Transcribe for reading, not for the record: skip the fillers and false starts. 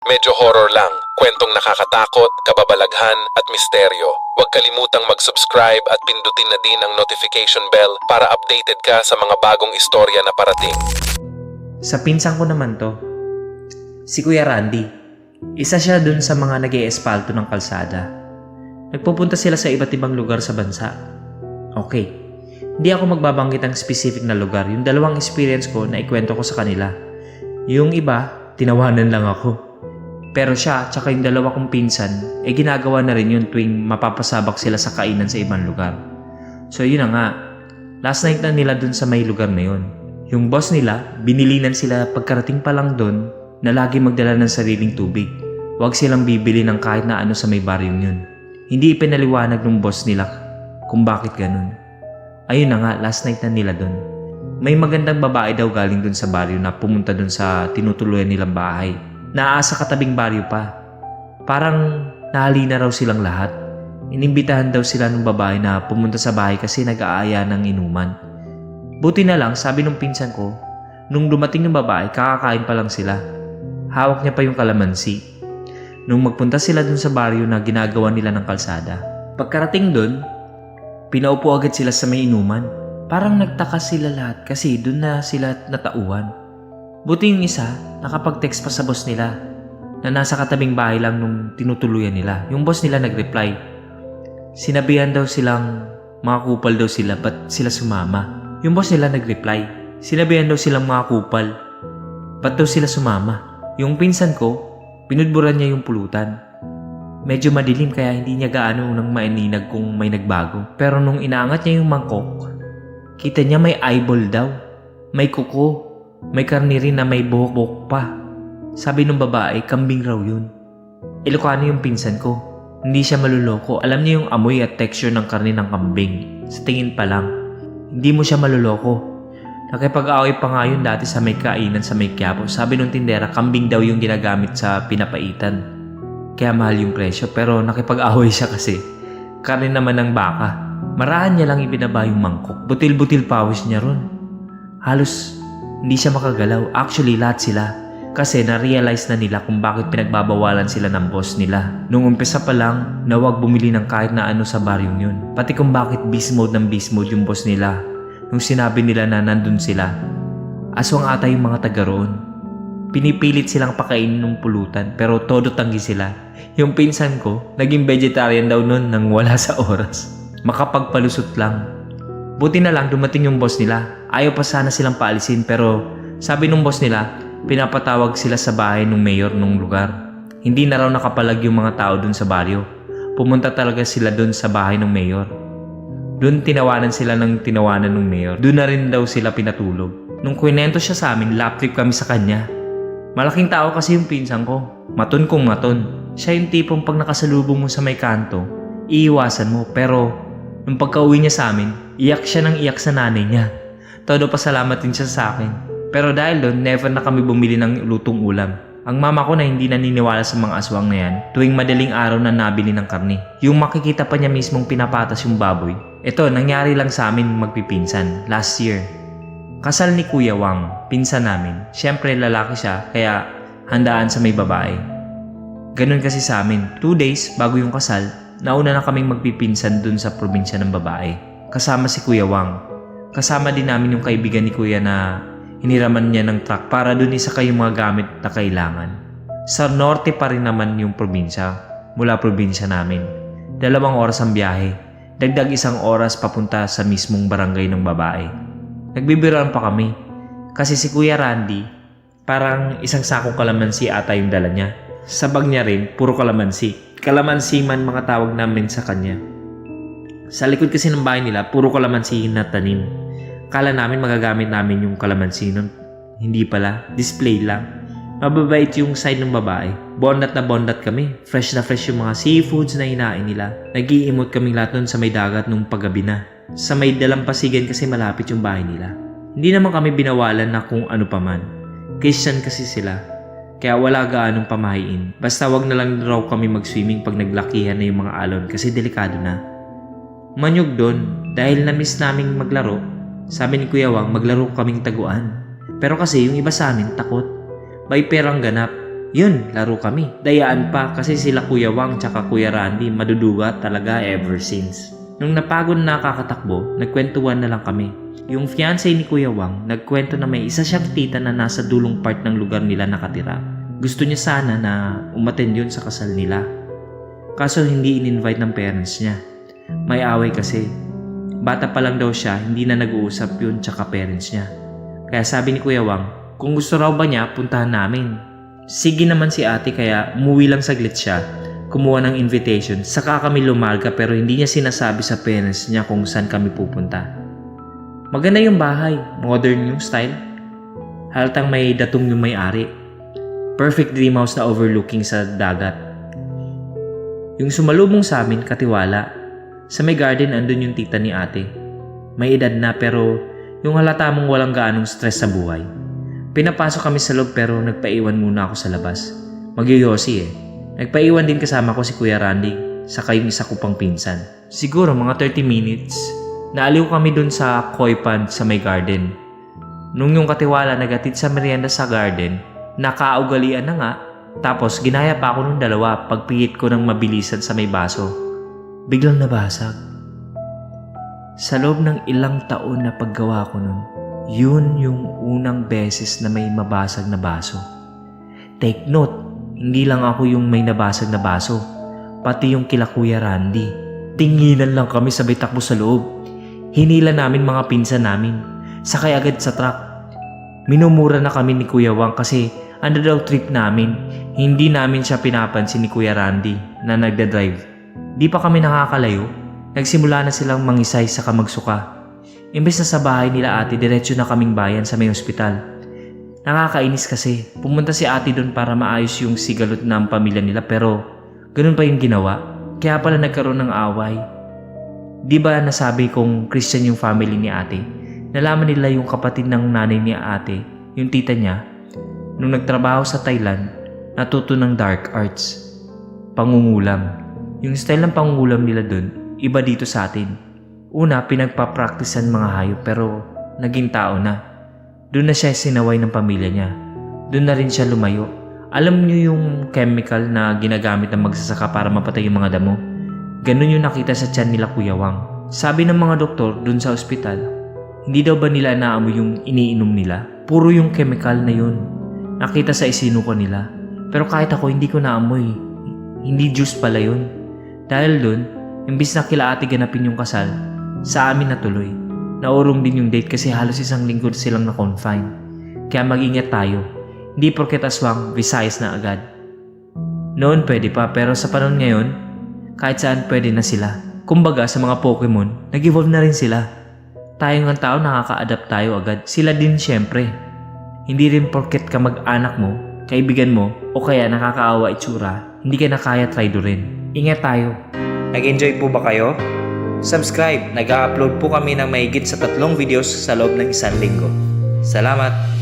Medyo horror lang, kwentong nakakatakot, kababalaghan at misteryo. Huwag kalimutang mag-subscribe at pindutin na din ang notification bell para updated ka sa mga bagong istorya na parating. Sa pinsan ko naman to, si Kuya Randy. Isa siya dun sa mga nag-e-espalto ng kalsada. Nagpupunta sila sa iba't ibang lugar sa bansa. Okay, hindi ako magbabanggit ng specific na lugar. Yung dalawang experience ko na ikwento ko sa kanila. Yung iba, tinawanan lang ako. Pero siya, tsaka yung dalawa kong pinsan, ginagawa na rin yun tuwing mapapasabak sila sa kainan sa ibang lugar. So yun na nga, last night na nila dun sa may lugar na yun. Yung boss nila, binilinan sila pagkarating pa lang dun na lagi magdala ng sariling tubig. Huwag silang bibili ng kahit na ano sa may baryong yun. Hindi ipinaliwanag ng boss nila kung bakit ganun. Ayun na nga, last night na nila dun. May magandang babae daw galing dun sa baryo na pumunta dun sa tinutuluyan nilang bahay. Naasa katabing baryo pa. Parang nahalina raw silang lahat. Inimbitahan daw sila ng babae na pumunta sa bahay kasi nag-aaya ng inuman. Buti na lang, sabi nung pinsan ko, nung dumating ng babae, kakakain pa lang sila. Hawak niya pa yung kalamansi. Nung magpunta sila dun sa baryo na ginagawa nila ng kalsada. Pagkarating dun, pinaupo agad sila sa may inuman. Parang nagtaka sila lahat kasi dun na sila natauhan. Buti yung isa, nakapag-text pa sa boss nila na nasa katabing bahay lang nung tinutuluyan nila. Yung boss nila nag-reply. Sinabihan daw silang mga kupal daw sila, ba't sila sumama? Yung boss nila nag-reply. Sinabihan daw silang mga kupal, ba't daw sila sumama? Yung pinsan ko, pinudburan niya yung pulutan. Medyo madilim kaya hindi niya gaano nang maininag kung may nagbago. Pero nung inaangat niya yung mangkok, kita niya may eyeball daw, may kuko. May karni rin na may buhok-buhok pa. Sabi nung babae, kambing raw yun. Ilocano yung pinsan ko. Hindi siya maluloko. Alam niya yung amoy at texture ng karni ng kambing. Sa tingin pa lang. Hindi mo siya maluloko. Nakipag-away pa nga yun dati sa may kainan sa may Quiapo. Sabi nung tindera, kambing daw yung ginagamit sa pinapaitan. Kaya mahal yung presyo. Pero nakipag-away siya kasi. Karni naman ng baka. Marahan niya lang ibinaba yung mangkok. Butil-butil pawis niya ron. Halos hindi siya makagalaw. Actually, lahat sila. Kasi na-realize na nila kung bakit pinagbabawalan sila ng boss nila. Nung umpisa pa lang, na huwag bumili ng kahit na ano sa baryong yun. Pati kung bakit beast mode ng beast mode yung boss nila. Nung sinabi nila na nandun sila. Aswang ata yung mga taga roon. Pinipilit silang pakainin ng pulutan pero todo tanggi sila. Yung pinsan ko, naging vegetarian daw nun nang wala sa oras. Makapagpalusot lang. Buti na lang dumating yung boss nila. Ayaw pa sana silang paalisin pero sabi nung boss nila, pinapatawag sila sa bahay ng mayor ng lugar. Hindi na raw nakapalag yung mga tao dun sa baryo. Pumunta talaga sila dun sa bahay ng mayor. Dun tinawanan sila ng tinawanan ng mayor. Dun na rin daw sila pinatulog. Nung kwento siya sa amin, lap trip kami sa kanya. Malaking tao kasi yung pinsan ko. Maton kung maton. Siya yung tipong pag nakasalubong mo sa may kanto, iiwasan mo pero nung pagka-uwi niya sa amin, iyak siya ng iyak sa nanay niya. Todo pasalamat din siya sa akin. Pero dahil doon, never na kami bumili ng lutong ulam. Ang mama ko na hindi naniniwala sa mga aswang na yan, tuwing madaling araw na nabili ng karne. Yung makikita pa niya mismong pinapatas yung baboy. Ito, nangyari lang sa amin magpipinsan, last year. Kasal ni Kuya Wang, pinsan namin. Siyempre lalaki siya, kaya handaan sa may babae. Ganun kasi sa amin, 2 days bago yung kasal, nauna na kaming magpipinsan dun sa probinsya ng babae. Kasama si Kuya Wang. Kasama din namin yung kaibigan ni Kuya na hiniraman niya ng truck para dun isakay yung mga gamit na kailangan. Sa norte pa rin naman yung probinsya, mula probinsya namin. 2 oras ang biyahe, dagdag 1 oras papunta sa mismong barangay ng babae. Nagbibiruan pa kami, kasi si Kuya Randy, parang 1 sakong kalamansi ata yung dala niya. Sa bag niya rin, puro kalamansi. Kalamansi man mga tawag namin sa kanya. Sa likod kasi ng bahay nila, puro kalamansi na tanim. Kala namin magagamit namin yung kalamansi nun. Hindi pala, display lang. Mababait yung side ng babae. Bondat na bondat kami. Fresh na fresh yung mga seafoods na hinain nila. Nag-iimot kaming lahat nun sa may dagat nung paggabi na. Sa may dalampasigan kasi malapit yung bahay nila. Hindi naman kami binawalan na kung ano pa man. Christian kasi sila. Kaya wala gaanong pamahiin. Basta wag na lang raw kami mag-swimming pag naglakihan na yung mga alon kasi delikado na. Manyog doon, dahil na-miss naming maglaro, sabi ni Kuya Wang maglaro kaming taguan. Pero kasi yung iba sa amin takot. May perang ganap. Yun, laro kami. Dayaan pa kasi sila Kuya Wang tsaka Kuya Randy maduduga talaga ever since. Nung napagod na nakakatakbo, nagkwentuhan na lang kami. Yung fiancé ni Kuya Wang nagkwento na may isa siyang tita na nasa dulong part ng lugar nila nakatira. Gusto niya sana na umattend yun sa kasal nila. Kaso hindi in-invite ng parents niya. May away kasi. Bata pa lang daw siya, hindi na nag-uusap yun tsaka parents niya. Kaya sabi ni Kuya Wang, kung gusto raw ba niya, puntahan namin. Sige naman si ate kaya umuwi lang saglit siya, kumuha ng invitation, saka kami lumarga pero hindi niya sinasabi sa parents niya kung saan kami pupunta. Maganda yung bahay, modern yung style. Halatang may datong yung may-ari. Perfect dream house na overlooking sa dagat. Yung sumalubong sa amin, katiwala. Sa may garden andun yung tita ni ate. May edad na pero yung halata mong walang gaanong stress sa buhay. Pinapasok kami sa loob pero nagpaiwan muna ako sa labas. Magyoyosi eh. Nagpaiwan din kasama ko si Kuya Randy, saka yung isa ko pang pinsan. Siguro mga 30 minutes, naaliw kami dun sa koi pond sa may garden. Nung yung katiwala nagatid sa merienda sa garden, nakaugalian na nga, tapos ginaya pa ako nung dalawa pagpihit ko ng mabilisan sa may baso. Biglang nabasag. Sa loob ng ilang taon na paggawa ko nun, yun yung unang beses na may mabasag na baso. Take note, hindi lang ako yung may nabasag na baso, pati yung kila Kuya Randy. Tinginan lang kami sabay takbo sa loob. Hinila namin mga pinsan namin, sakay agad sa truck. Minumura na kami ni Kuya Wang kasi ano daw trip namin, hindi namin siya pinapansin ni Kuya Randy na nagda-drive. Di pa kami nakakalayo, nagsimula na silang mangisay sa kamagsuka. Imbes na sa bahay nila ate, diretso na kaming bayan sa may ospital. Nakakainis kasi, pumunta si ate doon para maayos yung sigalot ng pamilya nila pero ganun pa yung ginawa. Kaya pala nagkaroon ng away. Di ba nasabi kong Christian yung family ni ate? Nalaman nila yung kapatid ng nanay ni ate, yung tita niya, nung nagtrabaho sa Thailand, natuto ng dark arts. Pangungulam. Yung style ng pangungulam nila doon, iba dito sa atin. Una, pinagpa-practicean mga hayop pero naging tao na. Doon na siya sinaway ng pamilya niya. Doon na rin siya lumayo. Alam niyo yung chemical na ginagamit ng magsasaka para mapatay yung mga damo? Ganun yung nakita sa tiyan nila Kuya Wang. Sabi ng mga doktor doon sa ospital, hindi daw ba nila naamoy yung iniinom nila? Puro yung chemical na yun. Nakita sa isinuko nila. Pero kahit ako hindi ko naamoy. Hindi juice pala yun. Dahil doon, imbis na kila ate ganapin yung kasal, sa amin natuloy. Naurong din yung date kasi halos isang linggo silang na-confine. Kaya mag-ingat tayo. Hindi porket aswang, Visayas na agad. Noon pwede pa pero sa panahon ngayon, kahit saan pwede na sila. Kumbaga sa mga Pokemon, nag-evolve na rin sila. Tayong ang tao nakaka-adapt tayo agad. Sila din syempre. Hindi rin porket ka mag-anak mo, kaibigan mo, o kaya nakakaawa itsura, hindi ka na kaya try do rin. Ingat tayo. Nag-enjoy po ba kayo? Subscribe, nag-upload po kami ng mahigit sa 3 videos sa loob ng 1 linggo. Salamat!